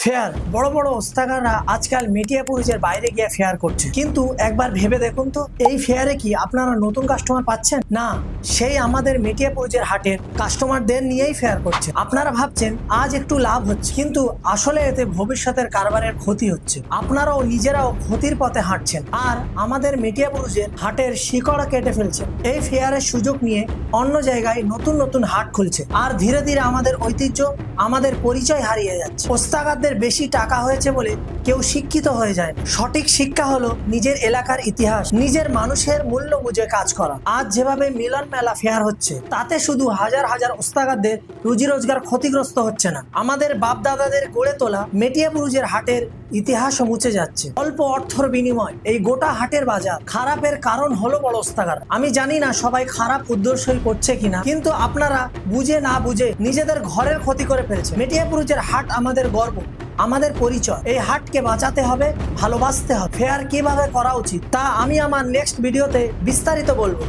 Fair বড় বড় ওস্তাগাররা আজকাল মিডিয়াপুরুষের বাইরে গিয়ে ফেয়ার করছে, কিন্তু একবার ভেবে দেখুন তো এই ফেয়ারে কি আপনারা নতুন কাস্টমার পাচ্ছেন? না, সেই আমাদের মিডিয়াপুরুষের হাটের কাস্টমারদের নিয়েই ফেয়ার করছে। আপনারা ভাবছেন আজ একটু লাভ হচ্ছে, কিন্তু আসলে এতে ভবিষ্যতের কারবারের ক্ষতি হচ্ছে। আপনারাও নিজেরাও ক্ষতির পথে হাঁটছেন আর আমাদের মিডিয়াপুরুষের হাটের শিকড় কেটে ফেলছেন। এই ফেয়ারের সুযোগ নিয়ে অন্য জায়গায় নতুন নতুন হাট খুলছে আর ধীরে ধীরে আমাদের ঐতিহ্য, আমাদের পরিচয় হারিয়ে যাচ্ছে। ওস্তাগারদের বেশি টাকা হয়েছে বলে কেউ শিক্ষিত হয়ে যায়। সঠিক শিক্ষা হলো নিজের এলাকার ইতিহাস, নিজের মানুষের মূল্য বুঝে কাজ করা। আজ যেভাবে মিলন মেলা ফেয়ার হচ্ছে, তাতে শুধু হাজার হাজার ওস্তাগারদের রুজি রোজগার ক্ষতিগ্রস্ত হচ্ছে না, আমাদের বাপ দাদাদের গড়ে তোলা মেটিয়াপুরুষের হাটের ইতিহাসও মুছে যাচ্ছে। অল্প অর্থর বিনিময় এই গোটা হাটের বাজার খারাপের কারণ হলো বড় ওস্তাগার। আমি জানি না সবাই খারাপ উদ্দেশ্যই করছে কিনা, কিন্তু আপনারা বুঝে না বুঝে নিজেদের ঘরের ক্ষতি করে ফেলছে। মেটিয়াপুরুষের হাট আমাদের গর্ব, আমাদের পরিচয়। এই হাটকে বাঁচাতে হবে, ভালোবাসতে হবে। ফেয়ার কিভাবে করা উচিত তা আমি আমার নেক্সট ভিডিওতে বিস্তারিত বলবো।